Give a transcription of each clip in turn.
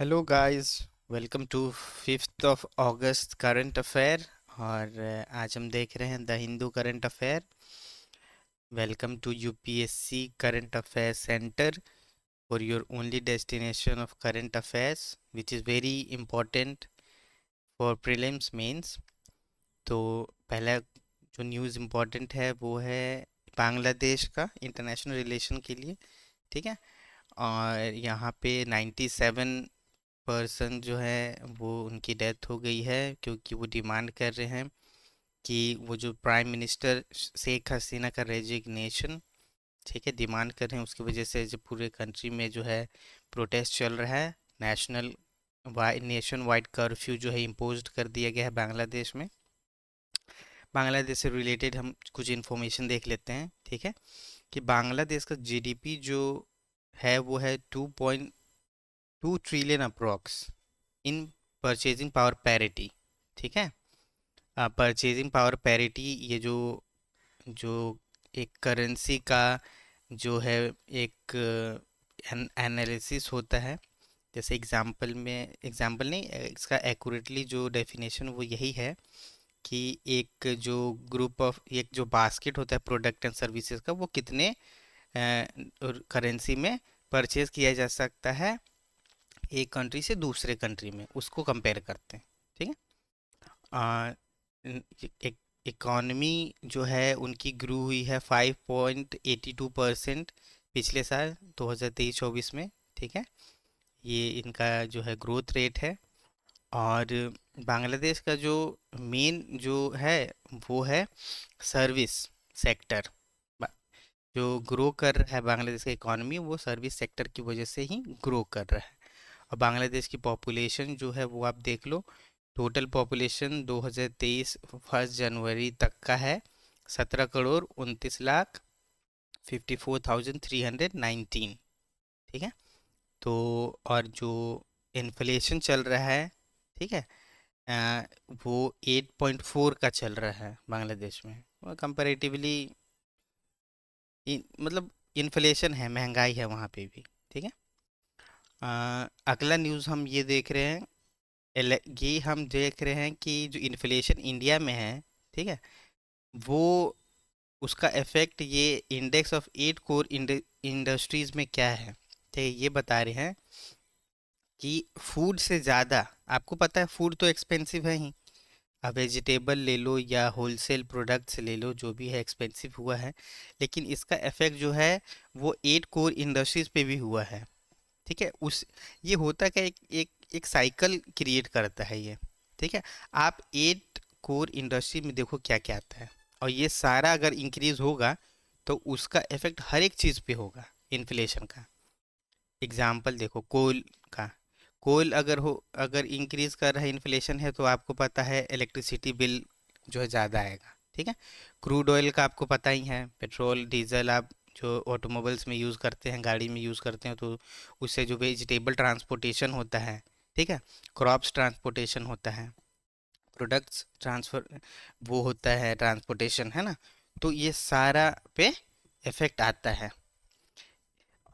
Hello guys, welcome to 5 August current affair. और आज हम देख रहे हैं the Hindu current affair. Welcome to UPSC current affair centre for your only destination of current affairs which is very important for prelims mains. तो पहला जो news important है वो है बांग्लादेश का इंटरनेशनल रिलेशन के लिए। ठीक है। और यहाँ पे 97 पर्सन जो है वो उनकी डेथ हो गई है, क्योंकि वो डिमांड कर रहे हैं कि वो जो प्राइम मिनिस्टर शेख हसीना का रेजिग्नेशन, ठीक है, डिमांड कर रहे हैं। उसकी वजह से जो पूरे कंट्री में जो है प्रोटेस्ट चल रहा है। नेशन वाइड कर्फ्यू जो है इम्पोज कर दिया गया है बांग्लादेश में। बांग्लादेश से रिलेटेड हम कुछ इन्फॉर्मेशन देख लेते हैं। ठीक है, कि बांग्लादेश का जीडीपी जो है वो है 2.2 ट्रिलियन अप्रोक्स इन परचेजिंग पावर पैरिटी। ठीक है। परचेजिंग पावर पैरिटी ये जो जो एक करेंसी का जो है एक एनालिसिस होता है। जैसे एग्जाम्पल नहीं, इसका एक्यूरेटली जो डेफिनेशन वो यही है कि एक जो बास्केट होता है प्रोडक्ट एंड सर्विसेज का, वो कितने करेंसी में परचेज किया जा सकता है एक कंट्री से दूसरे कंट्री में, उसको कंपेयर करते हैं। ठीक है। आ, एक इकॉनमी जो है उनकी ग्रू हुई है 5.82% पिछले साल 2023-24 में। ठीक है, ये इनका जो है ग्रोथ रेट है। और बांग्लादेश का जो मेन जो है वो है सर्विस सेक्टर। जो ग्रो कर रहा है बांग्लादेश का इकॉनमी, वो सर्विस सेक्टर की वजह से ही ग्रो कर रहा है। और बांग्लादेश की पॉपुलेशन जो है वो आप देख लो। टोटल पॉपुलेशन 2023 1 जनवरी तक का है 17,29,54,319। ठीक है। तो और जो इन्फ्लेशन चल रहा है, ठीक है, अ, वो 8.4 का चल रहा है बांग्लादेश में। कंपैरेटिवली मतलब इन्फ्लेशन है, महंगाई है वहाँ पे भी। ठीक है। अगला न्यूज़ हम ये देख रहे हैं। ये हम देख रहे हैं कि जो इन्फ्लेशन इंडिया में है, ठीक है, वो उसका इफेक्ट ये इंडेक्स ऑफ 8 कोर इंडस्ट्रीज में क्या है। ठीक है, ये बता रहे हैं कि फूड से ज़्यादा, आपको पता है फूड तो एक्सपेंसिव है ही। अब वेजिटेबल ले लो या होलसेल प्रोडक्ट्स ले लो, जो भी है एक्सपेंसिव हुआ है। लेकिन इसका इफेक्ट जो है वो 8 कोर इंडस्ट्रीज पे भी हुआ है। ठीक है। उस ये होता क्या, एक साइकिल क्रिएट करता है ये। ठीक है। आप 8 कोर इंडस्ट्री में देखो क्या क्या आता है, और ये सारा अगर इंक्रीज होगा तो उसका इफेक्ट हर एक चीज़ पे होगा इन्फ्लेशन का। एग्जाम्पल देखो कोल का। कोल अगर इंक्रीज कर रहा है, इन्फ्लेशन है, तो आपको पता है इलेक्ट्रिसिटी बिल जो है ज़्यादा आएगा। ठीक है। क्रूड ऑयल का आपको पता ही है, पेट्रोल डीजल आप जो ऑटोमोबाइल्स में यूज़ करते हैं, गाड़ी में यूज़ करते हैं, तो उससे जो वेजिटेबल ट्रांसपोर्टेशन होता है, ठीक है, क्रॉप्स ट्रांसपोर्टेशन होता है, प्रोडक्ट्स ट्रांसफ़र वो होता है, ट्रांसपोर्टेशन है ना। तो ये सारा पे इफ़ेक्ट आता है।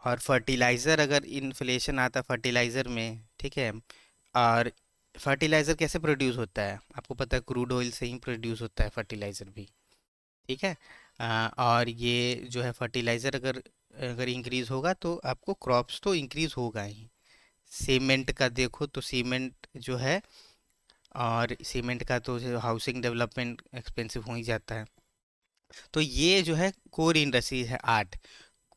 और फर्टिलाइज़र अगर इन्फ्लेशन आता फर्टिलाइज़र में, ठीक है। और फर्टिलाइज़र कैसे प्रोड्यूस होता है, आपको पता है क्रूड ऑयल से ही प्रोड्यूस होता है फर्टिलाइज़र भी। ठीक है। और ये जो है फर्टिलाइज़र अगर अगर इंक्रीज़ होगा तो आपको क्रॉप्स तो इंक्रीज़ होगा ही। सीमेंट का देखो तो सीमेंट जो है, और सीमेंट का तो हाउसिंग डेवलपमेंट एक्सपेंसिव हो ही जाता है। तो ये जो है कोर इंडस्ट्रीज है 8।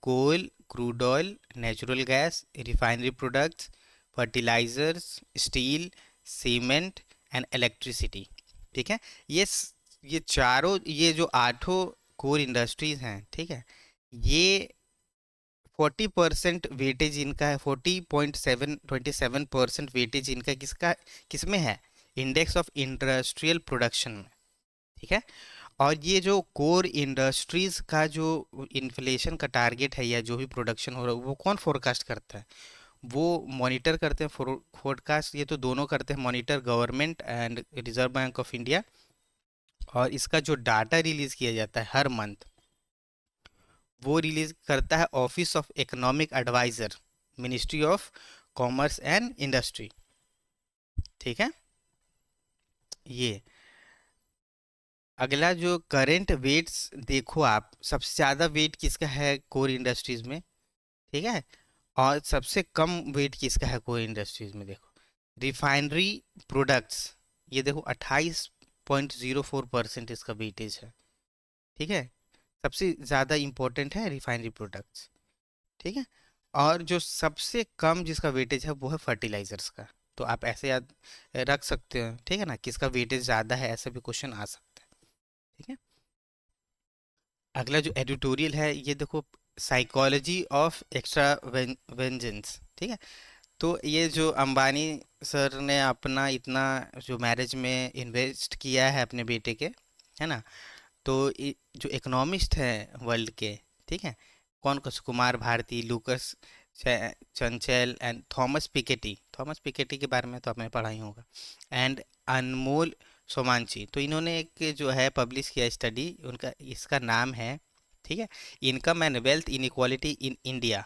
Coal, crude oil, natural gas, refinery products, fertilisers, steel, cement and electricity. ठीक है। ये चारों, ये जो 8 कोर इंडस्ट्रीज हैं, ठीक है, ये 40% वेटेज इनका है। 40.27% वेटेज इनका किसमें है, इंडेक्स ऑफ इंडस्ट्रियल प्रोडक्शन में। ठीक है। और ये जो कोर इंडस्ट्रीज का जो इन्फ्लेशन का टारगेट है, या जो भी प्रोडक्शन हो रहा है, वो कौन फोरकास्ट करता है, वो मॉनिटर करते हैं। फोरकास्ट ये तो दोनों करते हैं, monitor government and reserve bank of India. और इसका जो डाटा रिलीज किया जाता है हर मंथ, वो रिलीज करता है office of economic adviser, ministry of commerce and industry. ठीक है। ये अगला जो करंट वेट्स देखो आप, सबसे ज़्यादा वेट किसका है कोर इंडस्ट्रीज में, ठीक है, और सबसे कम वेट किसका है कोर इंडस्ट्रीज में, देखो रिफाइनरी प्रोडक्ट्स, ये देखो 28.04% इसका वेटेज है। ठीक है, सबसे ज़्यादा इम्पोर्टेंट है रिफाइनरी प्रोडक्ट्स। ठीक है, और जो सबसे कम जिसका वेटेज है वो है फर्टिलाइजर्स का। तो आप ऐसे याद रख सकते हो, ठीक है ना, किसका वेटेज ज़्यादा है, ऐसा भी क्वेश्चन आ सकता है। ठीक है, अगला जो एडिटोरियल है ये देखो, साइकोलॉजी ऑफ एक्स्ट्रा वेंजेंस। ठीक है, तो ये जो अंबानी सर ने अपना इतना जो मैरिज में इन्वेस्ट किया है अपने बेटे के, है ना, तो जो इकोनॉमिस्ट हैं वर्ल्ड के, ठीक है, कौन कौन, कुमार भारती, लूकस चंचल एंड थॉमस पिकेटी के बारे में तो आपने पढ़ा ही होगा, एंड अनमोल सोमांची, तो इन्होंने एक जो है पब्लिश किया स्टडी, उनका इसका नाम है, ठीक है, income and wealth inequality in India.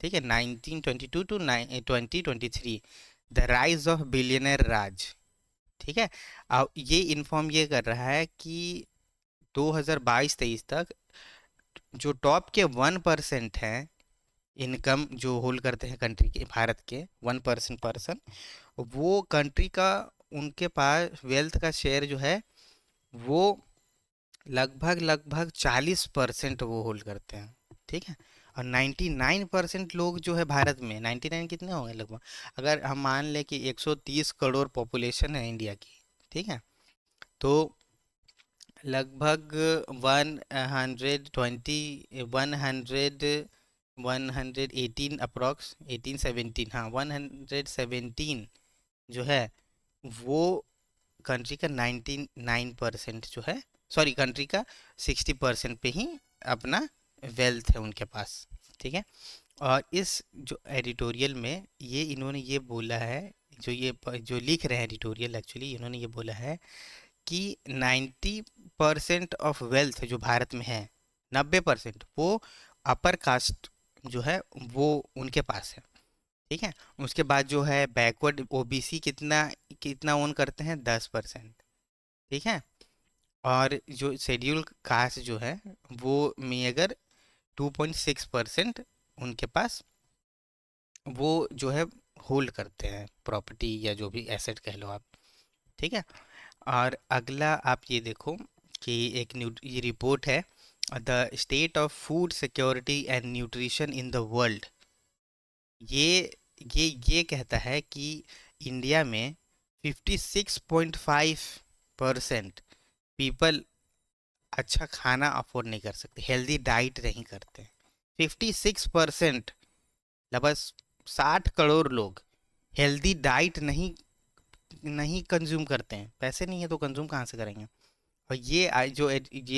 ठीक है, 1922 to 2023, the rise of billionaire Raj. ठीक है, अब ये इन्फॉर्म ये कर रहा है कि 2022-23 तक जो टॉप के 1% हैं इनकम जो होल्ड करते हैं कंट्री के, भारत के 1% पर्सन, वो कंट्री का, उनके पास वेल्थ का शेयर जो है वो लगभग लगभग 40% वो होल्ड करते हैं। ठीक है, और 99% लोग जो है भारत में, 99 कितने हो गए लगभग, अगर हम मान लें कि 130 करोड़ पॉपुलेशन है इंडिया की, ठीक है, तो लगभग 118 अप्रॉक्स 1817, हाँ 117 जो है वो कंट्री का 99% जो है, सॉरी कंट्री का 60% पे ही अपना वेल्थ है उनके पास। ठीक है, और इस जो एडिटोरियल में ये इन्होंने ये बोला है, जो लिख रहे हैं एडिटोरियल, एक्चुअली इन्होंने ये बोला है कि 90% ऑफ वेल्थ जो भारत में है, 90% वो अपर कास्ट जो है वो उनके पास है। ठीक है, उसके बाद जो है बैकवर्ड ओबीसी कितना कितना ओन करते हैं, 10%। ठीक है, और जो शेड्यूल कास्ट जो है वो में अगर 2.6% उनके पास वो जो है होल्ड करते हैं प्रॉपर्टी या जो भी एसेट कह लो आप। ठीक है, और अगला आप ये देखो कि एक ये रिपोर्ट है, the state of food security and nutrition in the world. ये ये कहता है कि इंडिया में 56.5% पीपल अच्छा खाना अफोर्ड नहीं कर सकते, हेल्दी डाइट नहीं करते। 56%, लगभग 60 करोड़ लोग हेल्दी डाइट नहीं नहीं कंज्यूम करते हैं, पैसे नहीं है तो कंज्यूम कहाँ से करेंगे। और ये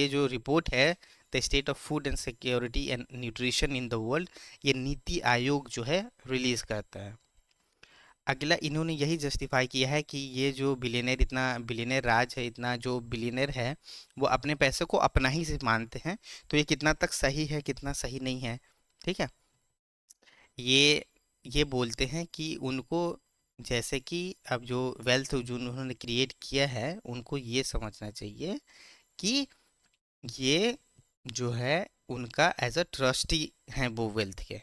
जो रिपोर्ट है, the state of food and security and nutrition in the world, ये नीति आयोग जो है रिलीज करता है। अगला इन्होंने यही जस्टिफाई किया है कि ये जो बिलियनर, इतना बिलियनर राज है, इतना जो बिलियनर है वो अपने पैसे को अपना ही से मानते हैं, तो ये कितना तक सही है कितना सही नहीं है। ठीक है, ये ये बोलते हैं कि उनको, जैसे कि अब जो वेल्थ जो उन्होंने क्रिएट किया है उनको ये समझना चाहिए कि ये जो है उनका एज अ ट्रस्टी हैं वो वेल्थ के।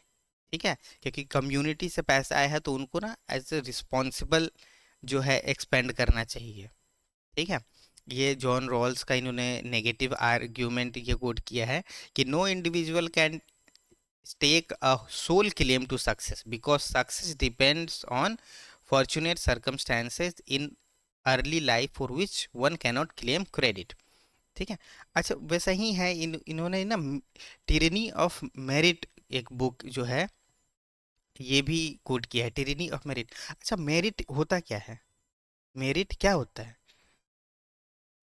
ठीक है, क्योंकि कम्युनिटी से पैसा आया है तो उनको ना एज अ रिस्पॉन्सिबल जो है एक्सपेंड करना चाहिए। ठीक है, ये जॉन रॉल्स का इन्होंने नेगेटिव आर्ग्यूमेंट ये कोट किया है कि no individual can stake a sole claim to success because success depends on fortunate circumstances in early life for which one cannot claim credit। ठीक है, अच्छा वैसा ही है, इन्होंने ना टिरनी ऑफ मेरिट एक बुक जो है ये भी कोट किया है, टिरनी ऑफ मेरिट। अच्छा मेरिट होता क्या है, मेरिट क्या होता है?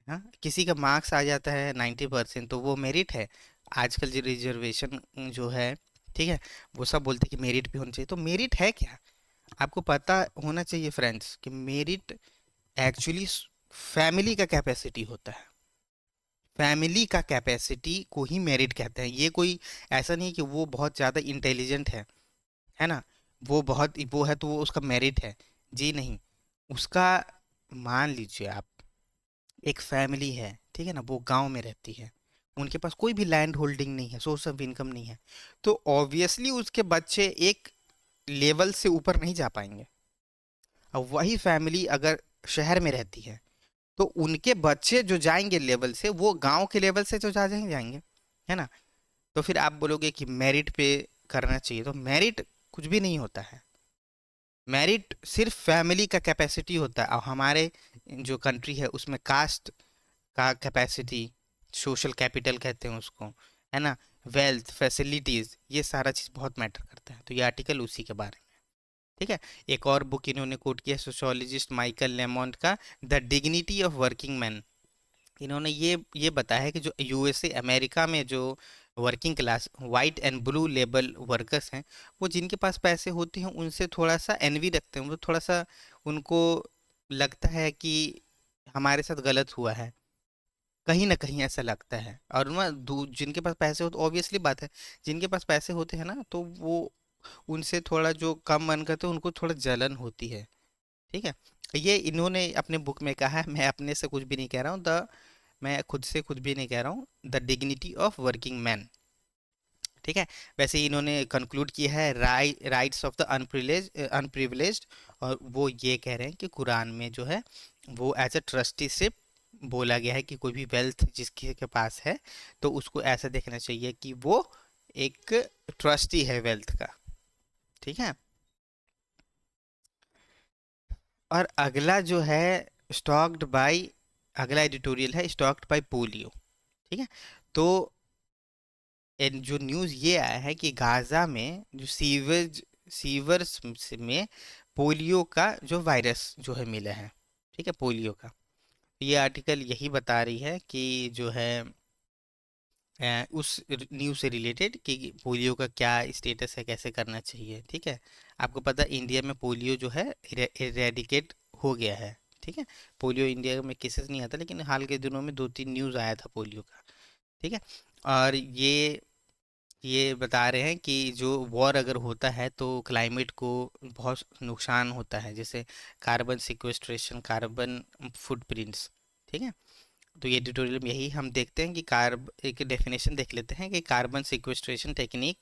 हाँ, किसी का मार्क्स आ जाता है 90% तो वो मेरिट है? आजकल जो रिजर्वेशन जो है, ठीक है, वो सब बोलते हैं कि मेरिट भी होना चाहिए, तो मेरिट है क्या? आपको पता होना चाहिए फ्रेंड्स कि मेरिट एक्चुअली फैमिली का कैपेसिटी होता है। फैमिली का कैपेसिटी को ही मेरिट कहते हैं। ये कोई ऐसा नहीं कि वो बहुत ज़्यादा इंटेलिजेंट है ना, वो है तो वो उसका मेरिट है। जी नहीं, उसका, मान लीजिए आप, एक फैमिली है, ठीक है ना, वो गांव में रहती है, उनके पास कोई भी लैंड होल्डिंग नहीं है, सोर्स ऑफ इनकम नहीं है, तो ऑब्वियसली उसके बच्चे एक लेवल से ऊपर नहीं जा पाएंगे। अब वही फैमिली अगर शहर में रहती है, तो उनके बच्चे जो जाएंगे लेवल से, वो गांव के लेवल से तो जाएंगे, है ना। तो फिर आप बोलोगे कि मेरिट पे करना चाहिए, तो मेरिट कुछ भी नहीं होता है। मेरिट सिर्फ फैमिली का कैपेसिटी होता है, और हमारे जो कंट्री है उसमें कास्ट का कैपेसिटी, सोशल कैपिटल कहते हैं उसको, है ना, वेल्थ, फैसिलिटीज, ये सारा चीज़ बहुत मैटर करता है। तो ये आर्टिकल उसी के बारे में, ठीक है। एक और बुक इन्होंने कोट किया सोशोलॉजिस्ट माइकल लेमोंट का, the dignity of working man. इन्होंने ये बताया है कि जो यूएसए अमेरिका में जो working class white and blue label workers हैं, वो जिनके पास पैसे होते हैं उनसे थोड़ा सा एनवी रखते हैं, वो थोड़ा सा उनको लगता है कि हमारे साथ गलत हुआ है, कहीं ना कहीं ऐसा लगता है। और ना जिनके पास पैसे होते, ऑब्वियसली बात है, जिनके पास पैसे होते हैं ना, तो वो उनसे थोड़ा जो कम मन करते हैं उनको थोड़ा जलन होती है, ठीक है। ये इन्होंने अपने बुक में कहा है, मैं अपने से कुछ भी नहीं कह रहा हूँ, द मैं खुद से कुछ भी नहीं कह रहा हूँ, the dignity of working man, ठीक है। वैसे ही इन्होंने कंक्लूड किया है राइट्स ऑफ द अनप्रिविलेज्ड, और वो ये कह रहे हैं कि कुरान में जो है वो एज अ ट्रस्टीशिप बोला गया है कि कोई भी वेल्थ जिसके के पास है, तो उसको ऐसा देखना चाहिए कि वो एक ट्रस्टी है वेल्थ का, ठीक है। और अगला जो है स्टॉक्ड बाय, अगला एडिटोरियल है स्टॉक्ड बाय पोलियो, ठीक है। तो जो न्यूज़ ये आया है कि गाजा में जो सीवर्स में पोलियो का जो वायरस जो है मिला है, ठीक है, पोलियो का। ये आर्टिकल यही बता रही है कि जो है उस न्यूज़ से रिलेटेड कि पोलियो का क्या स्टेटस है, कैसे करना चाहिए, ठीक है। आपको पता है इंडिया में पोलियो जो है इरेडिकेट हो गया है, ठीक है। पोलियो इंडिया में केसेस नहीं आता, लेकिन हाल के दिनों में 2-3 न्यूज़ आया था पोलियो का, ठीक है। और ये बता रहे हैं कि जो वॉर अगर होता है तो क्लाइमेट को बहुत नुकसान होता है, जैसे कार्बन सिक्वेस्ट्रेशन, कार्बन फुटप्रिंट्स, ठीक है। तो ये ट्यूटोरियल में यही हम देखते हैं कि एक डेफिनेशन देख लेते हैं कि carbon sequestration technique,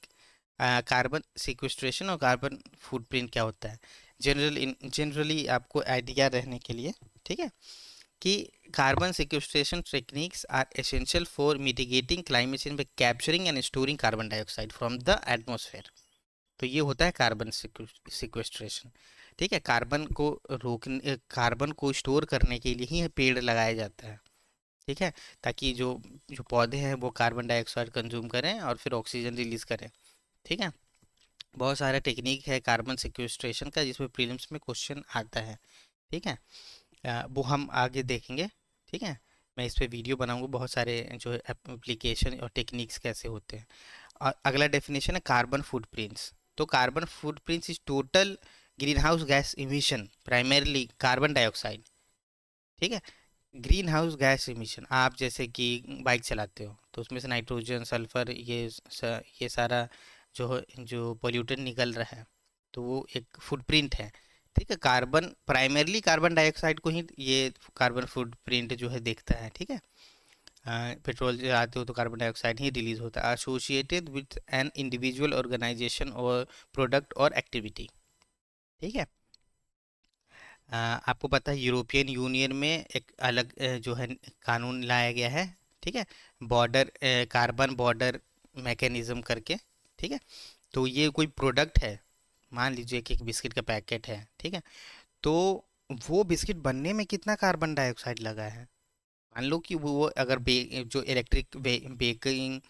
carbon sequestration और कार्बन फुटप्रिंट क्या होता है, जनरली आपको आइडिया रहने के लिए, ठीक है, कि carbon sequestration techniques are essential for mitigating climate change by capturing and storing carbon dioxide from the atmosphere. तो ये होता है कार्बन सिक्वेस्ट्रेशन, ठीक है। कार्बन को स्टोर करने के लिए ही पेड़ लगाया जाता है, ठीक है, ताकि जो जो पौधे हैं वो कार्बन डाइऑक्साइड कंज्यूम करें और फिर ऑक्सीजन रिलीज करें, ठीक है। बहुत सारा टेक्निक है कार्बन सिक्वेस्ट्रेशन का जिसमें प्रीलिम्स में क्वेश्चन आता है, ठीक है। वो हम आगे देखेंगे, ठीक है। मैं इस पे वीडियो बनाऊंगा, बहुत सारे जो एप्लीकेशन और टेक्निक्स कैसे होते हैं। और अगला डेफिनेशन है कार्बन फुटप्रिंट्स। तो carbon footprints is total green house gas emission, primarily carbon dioxide, ठीक है। ग्रीन हाउस गैस इमिशन, आप जैसे कि बाइक चलाते हो तो उसमें से नाइट्रोजन, सल्फर, ये सारा जो पोल्यूटेंट निकल रहा है, तो वो एक फुटप्रिंट है, ठीक है। कार्बन प्राइमरली कार्बन डाइऑक्साइड को ही ये कार्बन फुटप्रिंट जो है देखता है, ठीक है। पेट्रोल जलाते हो तो कार्बन डाइऑक्साइड ही रिलीज होता है, associated with an individual, organisation और प्रोडक्ट और एक्टिविटी, ठीक है। आपको पता है यूरोपियन यूनियन में एक अलग जो है कानून लाया गया है, ठीक है, बॉर्डर कार्बन बॉर्डर मैकेनिज्म करके, ठीक है। तो ये कोई प्रोडक्ट है, मान लीजिए कि एक बिस्किट का पैकेट है, ठीक है, तो वो बिस्किट बनने में कितना कार्बन डाइऑक्साइड लगा है। मान लो कि वो अगर जो इलेक्ट्रिक बेकिंग,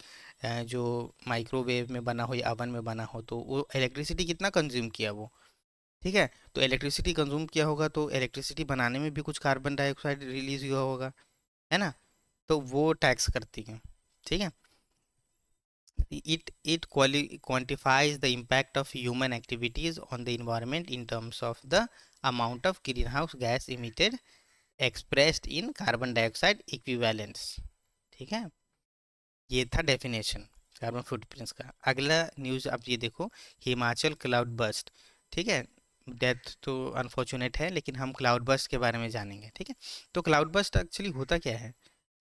जो माइक्रोवेव में बना हो या ओवन में बना हो, तो वो इलेक्ट्रिसिटी कितना कंज्यूम किया वो, ठीक है। तो इलेक्ट्रिसिटी कंज्यूम किया होगा, तो इलेक्ट्रिसिटी बनाने में भी कुछ कार्बन डाइऑक्साइड रिलीज हुआ होगा, है ना। तो वो टैक्स करती है, ठीक है। it quantifies the impact of human activities on the environment in terms of the amount of greenhouse gas emitted expressed in carbon dioxide equivalents, ठीक है। ये था डेफिनेशन कार्बन फुटप्रिंट्स का। अगला न्यूज़ आप ये देखो, हिमाचल क्लाउड बस्ट, ठीक है। डेथ तो अनफॉर्चुनेट है, लेकिन हम क्लाउड बर्स्ट के बारे में जानेंगे, ठीक है। तो क्लाउड बर्स्ट एक्चुअली होता क्या है,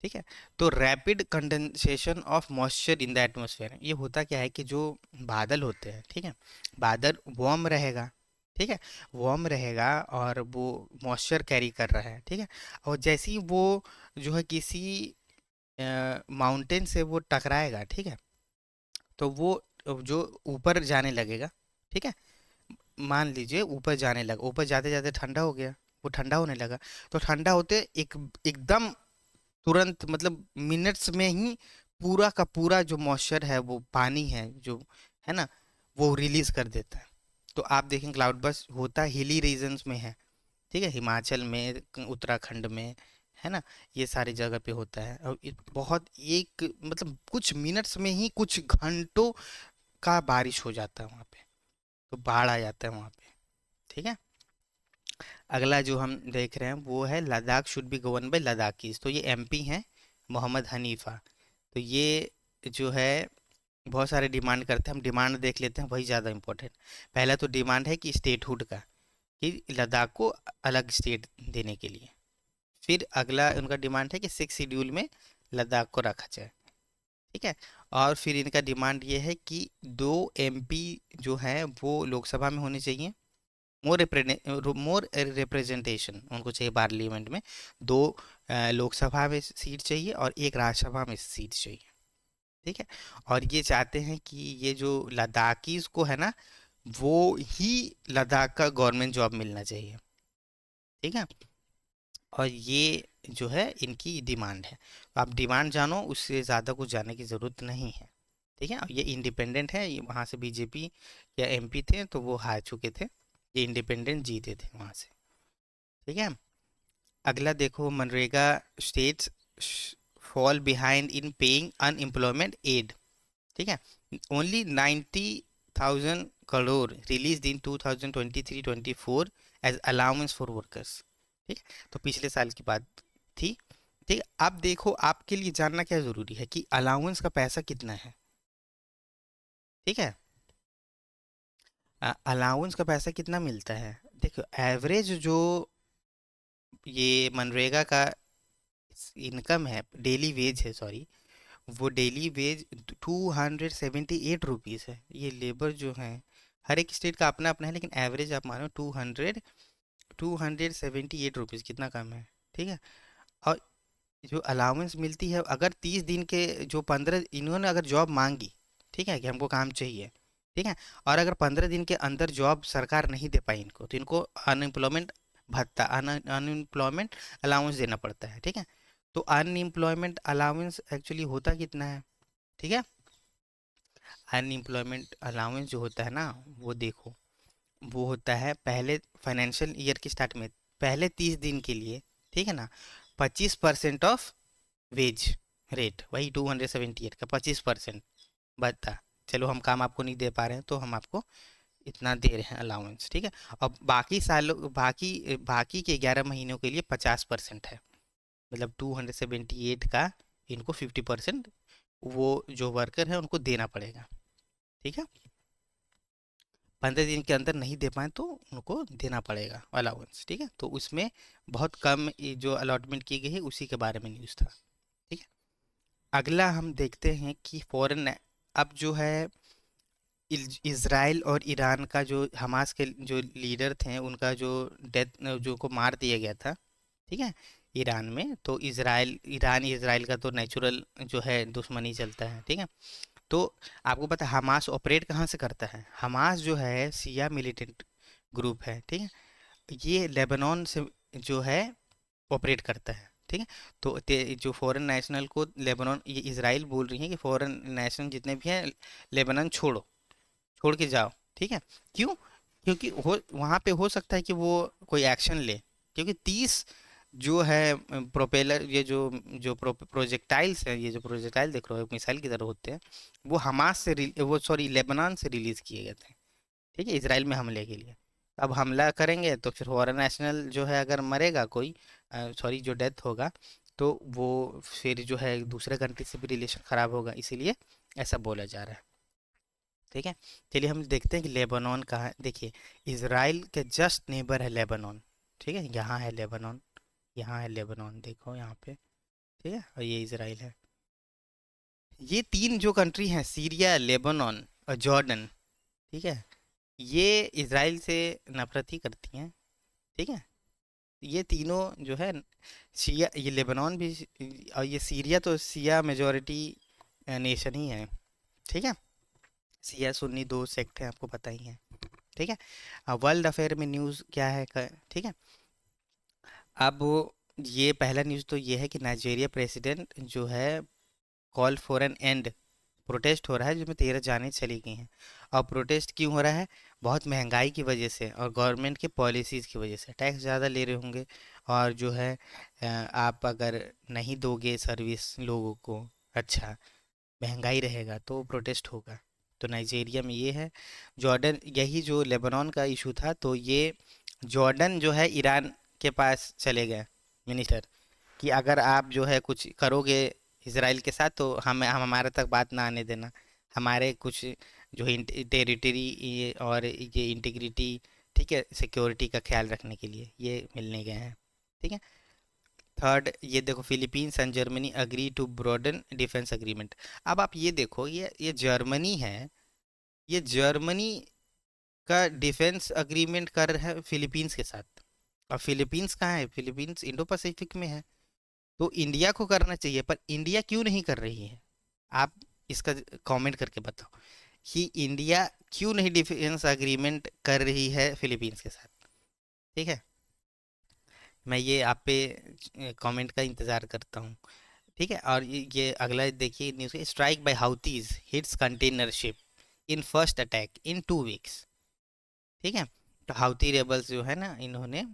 ठीक है। तो rapid condensation of moisture in the atmosphere, ये होता क्या है कि जो बादल होते हैं, ठीक है, बादल वार्म रहेगा, ठीक है, वार्म रहेगा और वो मॉइस्चर कैरी कर रहा है, ठीक है। और जैसे ही वो जो है किसी माउंटेन से वो टकराएगा, ठीक है, तो वो जो ऊपर जाने लगेगा, ठीक है, मान लीजिए ऊपर जाने लगा, ऊपर जाते जाते ठंडा हो गया, वो ठंडा होने लगा, तो ठंडा होते एकदम तुरंत, मतलब मिनट्स में ही पूरा का पूरा जो मॉइस्चर है, वो पानी है जो है ना, वो रिलीज कर देता है। तो आप देखें क्लाउड बर्स्ट होता हिली रीजन्स में है, ठीक है, हिमाचल में, उत्तराखंड में, है ना, ये सारी जगह पे होता है। और बहुत एक मतलब कुछ मिनट्स में ही कुछ घंटों का बारिश हो जाता है वहाँ पे, तो बाढ़ आ जाता है वहाँ पे, ठीक है। अगला जो हम देख रहे हैं वो है Ladakh should be govern by Ladakhis. तो ये एमपी हैं मोहम्मद हनीफा। तो ये जो है बहुत सारे डिमांड करते हैं, हम डिमांड देख लेते हैं, वही ज़्यादा इम्पोर्टेंट। पहला तो डिमांड है कि स्टेटहुड का, कि लद्दाख को अलग स्टेट देने के लिए। फिर अगला उनका डिमांड है कि 6 शेड्यूल में लद्दाख को रखा जाए, ठीक है। और फिर इनका डिमांड ये है कि 2 एमपी जो हैं वो लोकसभा में होने चाहिए, मोर रिप्रेजेंटेशन उनको चाहिए पार्लियामेंट में, 2 लोकसभा में सीट चाहिए और 1 राज्यसभा में सीट चाहिए, ठीक है। और ये चाहते हैं कि ये जो लद्दाखीज को है ना, वो ही लद्दाख का गवर्नमेंट जॉब मिलना चाहिए, ठीक है। और ये जो है इनकी डिमांड है। तो आप डिमांड जानो, उससे ज़्यादा कुछ जानने की ज़रूरत नहीं है, ठीक है। और ये इंडिपेंडेंट है, ये वहाँ से बीजेपी या एमपी थे तो वो हार चुके थे, ये इंडिपेंडेंट जीते थे वहाँ से, ठीक है। अगला देखो, मनरेगा states fall behind in paying unemployment aid, ठीक है। Only 90,000 crore release in 2023-24 as allowance for workers, ठीक है। तो पिछले साल की बात थी, ठीक है। अब देखो, आपके लिए जानना क्या ज़रूरी है कि अलाउंस का पैसा कितना है, ठीक है। अलाउंस का पैसा कितना मिलता है, देखो एवरेज जो ये मनरेगा का इनकम है, डेली वेज है, सॉरी, वो डेली वेज 278 रुपीज़ है। ये लेबर जो है, हर एक स्टेट का अपना अपना है, लेकिन एवरेज आप मानो 278 रुपीज़, कितना कम है, ठीक है। और जो अलाउंस मिलती है, अगर 30 दिन के जो 15 इन्होंने अगर जॉब मांगी, ठीक है, कि हमको काम चाहिए, ठीक है, और अगर 15 दिन के अंदर जॉब सरकार नहीं दे पाई इनको, तो इनको अनएम्प्लॉयमेंट भत्ता, अनएम्प्लॉयमेंट अलाउंस देना पड़ता है, ठीक है। तो अनएम्प्लॉयमेंट अलाउंस एक्चुअली होता कितना है, ठीक है। अनएम्प्लॉयमेंट अलाउंस जो होता है ना, वो देखो, वो होता है पहले फाइनेंशियल ईयर की स्टार्ट में, पहले 30 दिन के लिए, ठीक है ना, 25% ऑफ वेज रेट, वही 278 का 25% बता। चलो हम काम आपको नहीं दे पा रहे हैं, तो हम आपको इतना दे रहे हैं अलाउंस, ठीक है। और बाकी सालों, बाकी बाकी के 11 महीनों के लिए 50% है, मतलब 278 का इनको 50% वो जो वर्कर है उनको देना पड़ेगा, ठीक है। 15 दिन के अंदर नहीं दे पाए तो उनको देना पड़ेगा अलाउंस, ठीक है। तो उसमें बहुत कम ये जो अलॉटमेंट की गई है उसी के बारे में न्यूज़ था, ठीक है। अगला हम देखते हैं कि फॉरेन, अब जो है इज़राइल और ईरान का, जो हमास के जो लीडर थे उनका जो डेथ, जो को मार दिया गया था, ठीक है, ईरान में। तो ईरान इज़राइल का तो नेचुरल जो है दुश्मनी चलता है, ठीक है। तो आपको पता है हमास ऑपरेट कहाँ से करता है, हमास जो है सिया मिलिटेंट ग्रुप है, ठीक है, ये लेबनान से जो है ऑपरेट करता है, ठीक है। तो जो फॉरेन नेशनल को लेबनान, ये इजराइल बोल रही है कि फॉरेन नेशनल जितने भी हैं लेबनान छोड़ो, छोड़ के जाओ, ठीक है। क्यों? क्योंकि हो वहाँ पे हो सकता है कि वो कोई एक्शन ले, क्योंकि 30 जो है प्रोपेलर, ये जो जो प्रोजेक्टाइल्स हैं, ये जो प्रोजेक्टाइल देख रहे हो मिसाइल की तरह होते हैं, वो हमास से वो सॉरी लेबनान से रिलीज किए गए थे, ठीक है, इसराइल में हमले के लिए। अब हमला करेंगे तो फिर फॉरेन नेशनल जो है अगर मरेगा कोई, सॉरी जो डेथ होगा, तो वो फिर जो है दूसरे कंट्री से भी रिलेशन ख़राब होगा, इसीलिए ऐसा बोला जा रहा है। ठीक है। चलिए हम देखते हैं कि लेबनान कहाँ है। देखिए इसराइल के जस्ट नेबर है लेबनान, ठीक है, यहाँ है लेबनान, यहाँ है लेबनान, देखो यहाँ पे, ठीक है, और ये इसराइल है। ये तीन जो कंट्री हैं, सीरिया, लेबनान और जॉर्डन, ठीक है, ये इसराइल से नफरत ही करती हैं, ठीक है। ये तीनों जो है शिया, ये लेबनान भी और ये सीरिया तो शिया मेजॉरिटी नेशन ही है, ठीक है। शिया सुन्नी दो सेक्ट हैं, आपको पता ही है, ठीक है। वर्ल्ड अफेयर में न्यूज़ क्या है ठीक है। अब ये पहला न्यूज़ तो ये है कि नाइजीरिया प्रेसिडेंट जो है call for an end, protest हो रहा है जिसमें 13 जानें चली गई हैं। और प्रोटेस्ट क्यों हो रहा है? बहुत महंगाई की वजह से और गवर्नमेंट के पॉलिसीज़ की वजह से, टैक्स ज़्यादा ले रहे होंगे और जो है आप अगर नहीं दोगे सर्विस लोगों को, अच्छा महंगाई रहेगा तो प्रोटेस्ट होगा। तो नाइजीरिया में ये है। जॉर्डन, यही जो लेबनान का इशू था, तो ये जॉर्डन जो है ईरान के पास चले गए मिनिस्टर कि अगर आप जो है कुछ करोगे इसराइल के साथ तो हम हमारे तक बात ना आने देना, हमारे कुछ जो टेरिटरी और ये इंटीग्रिटी, ठीक है, सिक्योरिटी का ख्याल रखने के लिए ये मिलने गए हैं, ठीक है। थर्ड, ये देखो Philippines and Germany agree to broaden defence agreement. अब आप ये देखो, ये जर्मनी है, ये जर्मनी का डिफेंस अग्रीमेंट कर रहा है फिलीपींस के साथ। और फिलीपींस कहाँ है? फिलीपींस इंडो पैसिफिक में है। तो इंडिया को करना चाहिए, पर इंडिया क्यों नहीं कर रही है? आप इसका कमेंट करके बताओ कि इंडिया क्यों नहीं डिफेंस अग्रीमेंट कर रही है फिलीपींस के साथ, ठीक है। मैं ये आप पे कमेंट का इंतज़ार करता हूँ, ठीक है। और ये अगला देखिए news, strike by Houthis hits container ship in first attack in 2 weeks, ठीक है। तो हाउती रेबल्स जो है ना, इन्होंने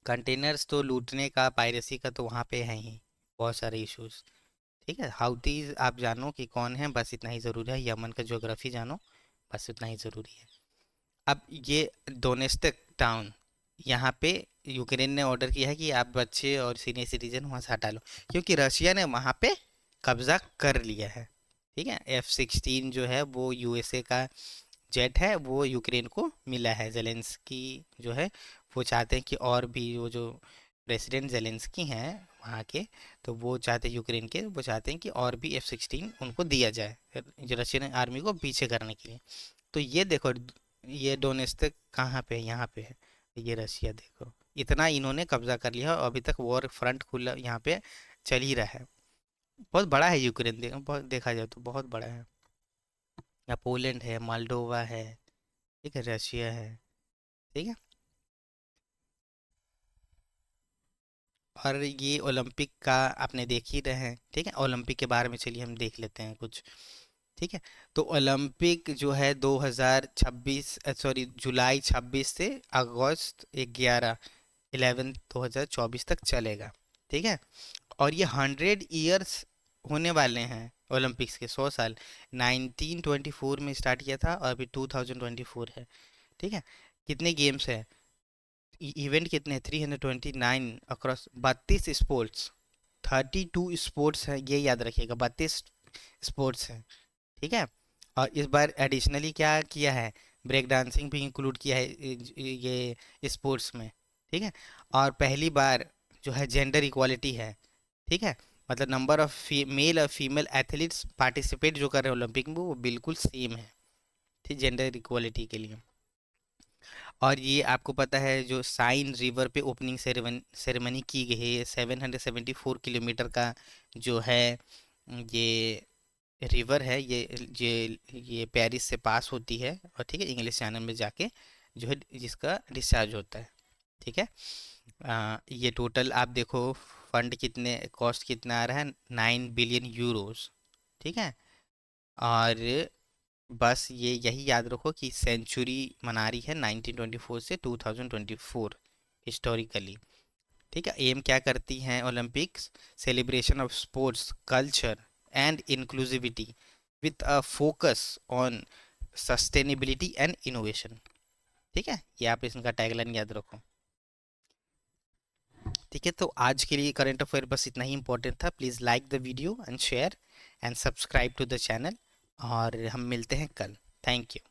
कंटेनर्स तो लूटने का, पायरेसी का तो वहाँ पे है ही बहुत सारे इश्यूज, ठीक है। हाउतीज आप जानो कि कौन है, बस इतना ही ज़रूरी है। यमन का ज्योग्राफी जानो, बस इतना ही ज़रूरी है। अब ये डोनेस्टिक टाउन, यहाँ पे यूक्रेन ने ऑर्डर किया है कि आप बच्चे और सीनियर सिटीजन वहाँ से हटा लो, क्योंकि रशिया ने वहाँ पे कब्जा कर लिया है, ठीक है। F-16 जो है वो यूएसए का जेट है, वो यूक्रेन को मिला है। जेलेंस्की जो है वो चाहते हैं कि और भी, वो जो प्रेसिडेंट जेलेंस्की हैं वहाँ के, तो वो चाहते हैं यूक्रेन के, वो चाहते हैं कि और भी F-16 उनको दिया जाए जो रशियन आर्मी को पीछे करने के लिए। तो ये देखो, ये डोनेस्टिक कहाँ पे है? यहाँ पे है। ये रशिया देखो, इतना इन्होंने कब्जा कर लिया और अभी तक वॉर फ्रंट खुला यहाँ पे चल ही रहा है। बहुत बड़ा है यूक्रेन, बहुत देखा जाए तो बहुत बड़ा है। यहाँ पोलैंड है, मोल्डोवा है, ठीक है, रशिया है, ठीक है। और ये ओलंपिक का आपने देख ही रहे हैं, ठीक है। ओलंपिक के बारे में चलिए हम देख लेते हैं कुछ, ठीक है। तो ओलंपिक जो है 2026, सॉरी जुलाई 26 से अगस्त 11 2024 तक चलेगा, ठीक है। और ये 100 ईयर्स होने वाले हैं ओलंपिक्स के, 100 साल। 1924 में स्टार्ट किया था और अभी 2024 है, ठीक है। कितने गेम्स है, इवेंट कितने हैं? 329 अक्रॉस 32 स्पोर्ट्स, 32 स्पोर्ट्स हैं, ये याद रखिएगा, 32 स्पोर्ट्स हैं, ठीक है। और इस बार एडिशनली क्या किया है, ब्रेक डांसिंग भी इंक्लूड किया है ये स्पोर्ट्स में, ठीक है। और पहली बार जो है जेंडर इक्वालिटी है, ठीक है। मतलब नंबर ऑफ मेल और फीमेल एथलीट्स पार्टिसिपेट जो कर रहे हैं ओलंपिक में वो बिल्कुल सेम है, ठीक, जेंडर इक्वालिटी के लिए। और ये आपको पता है जो साइन रिवर पे ओपनिंग सेरेमनी की गई है, 774 किलोमीटर का जो है ये रिवर है, ये पेरिस से पास होती है और, ठीक है, इंग्लिश चैनल में जाके जो है जिसका डिस्चार्ज होता है, ठीक है। ये टोटल आप देखो फंड कितने, कॉस्ट कितना आ रहा है, 9 बिलियन यूरोस, ठीक है। और बस ये यही याद रखो कि सेंचुरी मना रही है 1924 से 2024 हिस्टोरिकली, ठीक है। एम क्या करती हैं Olympics? Celebration of sports culture and inclusivity with a focus on sustainability and innovation, ठीक है। ये आप इसका टैगलाइन याद रखो, ठीक है। तो आज के लिए करंट अफेयर बस इतना ही इंपॉर्टेंट था। Please like the video and share and subscribe to the channel, और हम मिलते हैं कल। Thank you.